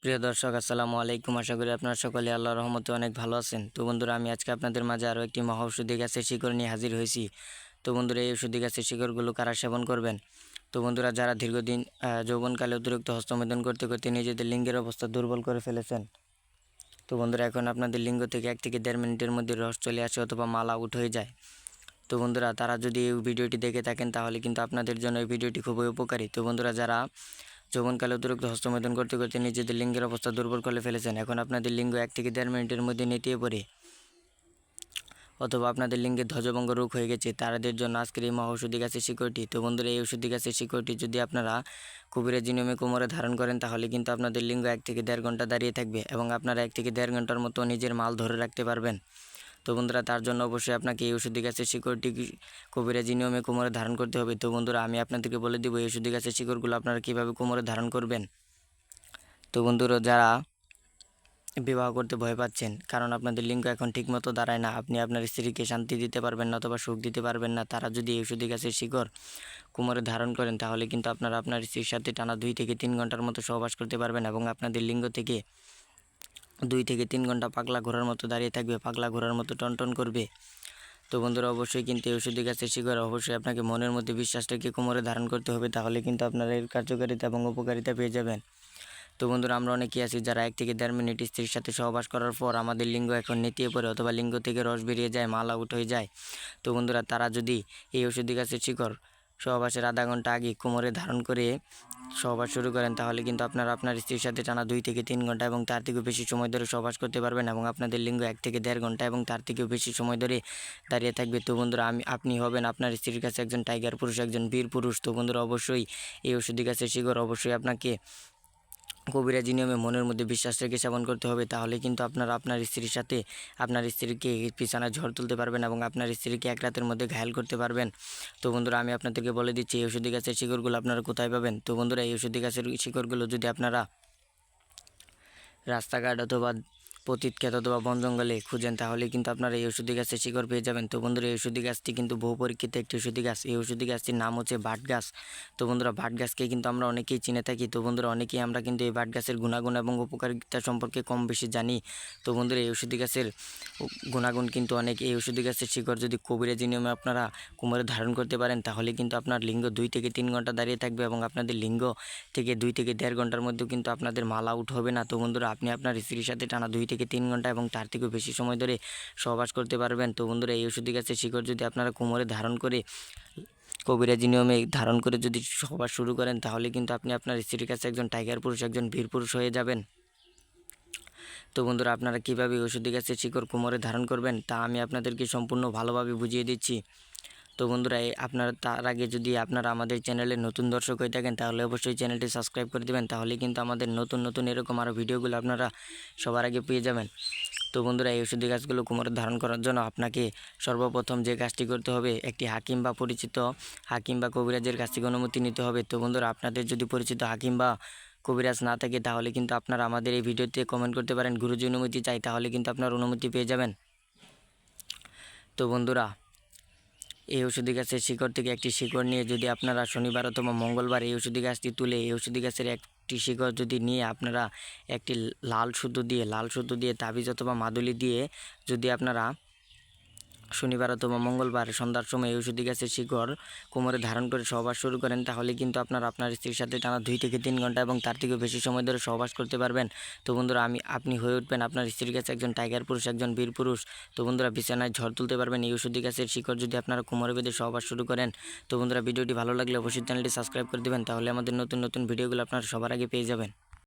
প্রিয় দর্শক আসসালামু আলাইকুম। আশা করি আপনারা সকলে আল্লাহর রহমতে অনেক ভালো আছেন। তো বন্ধুরা, আমি আজকে আপনাদের মাঝে আরও একটি মহা ঔষধি গাছের শিকড় নিয়ে হাজির হয়েছি। তো বন্ধুরা, এই ঔষধি গাছের শিকড়গুলো কারা সেবন করবেন? তো বন্ধুরা, যারা দীর্ঘদিন যৌবনকালে অতিরিক্ত হস্তমৈথুন করতে করতে নিজেদের লিঙ্গের অবস্থা দুর্বল করে ফেলেছেন। তো বন্ধুরা, এখন আপনাদের লিঙ্গ থেকে 1 থেকে 1.5 মিনিটের মধ্যে রস চলে আসে অথবা মাল আউট হয়ে যায়। তো বন্ধুরা, তারা যদি এই ভিডিওটি দেখে থাকেন তাহলে কিন্তু আপনাদের জন্য এই ভিডিওটি খুবই উপকারী। তো বন্ধুরা, যারা যৌবনকালে অতিরিক্ত হস্তমৈথুন করতে করতে নিজেদের লিঙ্গের অবস্থা দুর্বল করে ফেলেছেন, এখন আপনাদের লিঙ্গ 1 থেকে 1.5 মিনিটের মধ্যে নেতিয়ে পড়ে অথবা আপনাদের লিঙ্গে ধ্বজভঙ্গ রোগ হয়ে গেছে, তাদের জন্য আজকের এই মহা ঔষধি গাছের শিকড়টি। তো বন্ধুরা, এই ঔষধি গাছের শিকড়টি যদি আপনারা কবিরাজি নিয়মে কোমরে ধারণ করেন তাহলে কিন্তু আপনাদের লিঙ্গ 1 থেকে 1.5 ঘন্টা দাঁড়িয়ে থাকবে এবং আপনারা 1 থেকে 1.5 ঘন্টার মতো নিজের মাল ধরে রাখতে পারবেন। তো বন্ধুরা, তার জন্য অবশ্যই আপনাকে এই ঔষধি গাছের শিকড়টি কবিরাজি নিয়মে কোমরে ধারণ করতে হবে। তো বন্ধুরা, আমি আপনাদেরকে বলে দেবো এই ঔষধি গাছের শিকড়গুলো আপনারা কীভাবে কোমরে ধারণ করবেন। তো বন্ধুরা, যারা বিবাহ করতে ভয় পাচ্ছেন কারণ আপনাদের লিঙ্গ এখন ঠিকমতো দাঁড়ায় না, আপনি আপনার স্ত্রীকে শান্তি দিতে পারবেন না অথবা সুখ দিতে পারবেন না, তারা যদি এই ঔষধি গাছের শিকড় কোমরে ধারণ করেন তাহলে কিন্তু আপনারা আপনার স্ত্রীর সাথে টানা 2 থেকে 3 ঘন্টার মতো সহবাস করতে পারবেন এবং আপনাদের লিঙ্গ থেকে 2 থেকে 3 ঘন্টা পাগলা ঘোড়ার মতো দাঁড়িয়ে থাকবে, পাগলা ঘোড়ার মতো টনটন করবে। তো বন্ধুরা, অবশ্যই কিন্তু এই ঔষধি গাছের শিকড় অবশ্যই আপনাকে মনের মধ্যে বিশ্বাস রেখে কোমরে ধারণ করতে হবে, তাহলে কিন্তু আপনারা এর কার্যকারিতা এবং উপকারিতা পেয়ে যাবেন। তো বন্ধুরা, আমরা অনেকেই আছি যারা 1 থেকে 1.5 মিনিট স্ত্রীর সাথে সহবাস করার পর আমাদের লিঙ্গ এখন নেতিয়ে পড়ে অথবা লিঙ্গ থেকে রস বেরিয়ে যায়, মাল আউট হয়ে যায়। তো বন্ধুরা, তারা যদি এই ঔষধি গাছের শিকড় সহবাসের আধা ঘন্টা আগে কোমরে ধারণ করে সহবাস শুরু করেন তাহলে কিন্তু আপনারা আপনার স্ত্রীর সাথে টানা 2 থেকে 3 ঘন্টা এবং তার থেকেও বেশি সময় ধরে সহবাস করতে পারবেন এবং আপনাদের লিঙ্গ 1 থেকে 1.5 ঘন্টা এবং তার থেকেও বেশি সময় ধরে দাঁড়িয়ে থাকবে। তো বন্ধুরা, আপনি হবেন আপনার স্ত্রীর কাছে একজন টাইগার পুরুষ, একজন বীর পুরুষ। তো বন্ধুরা, অবশ্যই এই ঔষধি গাছের শিকড় অবশ্যই আপনাকে কবিরাজি নিয়মে মনের মধ্যে বিশ্বাস রেখে সেবন করতে হবে, তাহলে কিন্তু আপনারা আপনার স্ত্রীর সাথে আপনার স্ত্রীকে বিছানায় ঝড় তুলতে পারবেন এবং আপনার স্ত্রীকে এক রাতের মধ্যে ঘায়েল করতে পারবেন। তো বন্ধুরা, আমি আপনাদেরকে বলে দিচ্ছি এই ঔষধি গাছের শিকড়গুলো আপনারা কোথায় পাবেন। তো বন্ধুরা, এই ঔষধি গাছের শিকড়গুলো যদি আপনারা রাস্তাঘাট অথবা পতিত ক্ষেত অথবা বন জঙ্গলে খুঁজেন তাহলে কিন্তু আপনারা এই ঔষধি গাছের শিকড় পেয়ে যাবেন। তো বন্ধুরা, এই ঔষধি গাছটি কিন্তু বহু পরীক্ষিত একটি ঔষধি গাছ। এই ঔষধি গাছটির নাম হচ্ছে বাট গাছ। তো বন্ধুরা, বাট গাছকে কিন্তু আমরা অনেকেই চিনে থাকি। তো বন্ধুরা, অনেকেই আমরা কিন্তু এই বাট গাছের গুণাগুণ এবং উপকারিতা সম্পর্কে কম বেশি জানি। তো বন্ধুরা, এই ঔষধি গাছের গুণাগুণ কিন্তু অনেক। এই ঔষধি গাছের শিকড় যদি কবিরাজি নিয়মে আপনারা কোমরে ধারণ করতে পারেন তাহলে কিন্তু আপনার লিঙ্গ 2 থেকে 3 ঘন্টা দাঁড়িয়ে থাকবে এবং আপনাদের লিঙ্গ থেকে 2 থেকে 1.5 ঘন্টার মধ্যে কিন্তু আপনাদের মাল আউট হবে না। তো বন্ধুরা, আপনি আপনার স্ত্রীর সাথে টানা 2 থেকে 3 ঘন্টা এবং তার থেকেও বেশি সময় ধরে সহবাস করতে পারবেন। তো বন্ধুরা, এই ঔষধি গাছের শিকড় যদি আপনারা কোমরে ধারণ করে কবিরাজি নিয়মে ধারণ করে যদি সহবাস শুরু করেন তাহলে কিন্তু আপনি আপনার স্ত্রীর কাছে একজন টাইগার পুরুষ, একজন বীর পুরুষ হয়ে যাবেন। তো বন্ধুরা, আপনারা কীভাবে ঔষধি গাছের শিকড় কোমরে ধারণ করবেন তা আমি আপনাদেরকে সম্পূর্ণ ভালোভাবে বুঝিয়ে দিচ্ছি। তো বন্ধুরা, আপনারা তার আগে যদি আপনারা আমাদের চ্যানেলে নতুন দর্শক হয়ে থাকেন তাহলে অবশ্যই চ্যানেলটি সাবস্ক্রাইব করে দেবেন, তাহলে কিন্তু আমাদের নতুন নতুন এরকম আরও ভিডিওগুলো আপনারা সবার আগে পেয়ে যাবেন। তো বন্ধুরা, এই ঔষধি গাছগুলো কোমরে ধারণ করার জন্য আপনাকে সর্বপ্রথম যে কাজটি করতে হবে, একটি হাকিম বা পরিচিত হাকিম বা কবিরাজের কাছ থেকে অনুমতি নিতে হবে। তো বন্ধুরা, আপনাদের যদি পরিচিত হাকিম বা কবিরাজ না থাকে তাহলে কিন্তু আপনারা আমাদের এই ভিডিওতে কমেন্ট করতে পারেন গুরুজি অনুমতি চাই, তাহলে কিন্তু আপনার অনুমতি পেয়ে যাবেন। তো বন্ধুরা, এই ঔষধি গাছের শিকড় থেকে একটি শিকড় নিয়ে যদি আপনারা শনিবার অথবা মঙ্গলবার এই ঔষধি গাছটি তুলে এই ঔষধি গাছের একটি শিকড় যদি নিয়ে আপনারা একটি লাল সুতো দিয়ে তাবিজ অথবা মাদুলি দিয়ে যদি আপনারা শনিবার অথবা মঙ্গলবার সন্ধ্যার সময় এই ঔষধি গাছের শিকড় কোমরে ধারণ করে সহবাস শুরু করেন তাহলে কিন্তু আপনারা আপনার স্ত্রীর সাথে টানা 2 থেকে 3 ঘন্টা এবং তার থেকেও বেশি সময় ধরে সহবাস করতে পারবেন। তো বন্ধুরা, আপনি হয়ে উঠবেন আপনার স্ত্রীর কাছে একজন টাইগার পুরুষ, একজন বীর পুরুষ। তো বন্ধুরা, বিছানায় ঝড় তুলতে পারবেন এই ঔষধি গাছের শিকড় যদি আপনারা কোমরে বেঁধে সহবাস শুরু করেন। তো বন্ধুরা, ভিডিওটি ভালো লাগলে অবশ্যই চ্যানেলটি সাবস্ক্রাইব করে দেবেন, তাহলে আমাদের নতুন নতুন ভিডিওগুলো আপনারা সবার আগে পেয়ে যাবেন।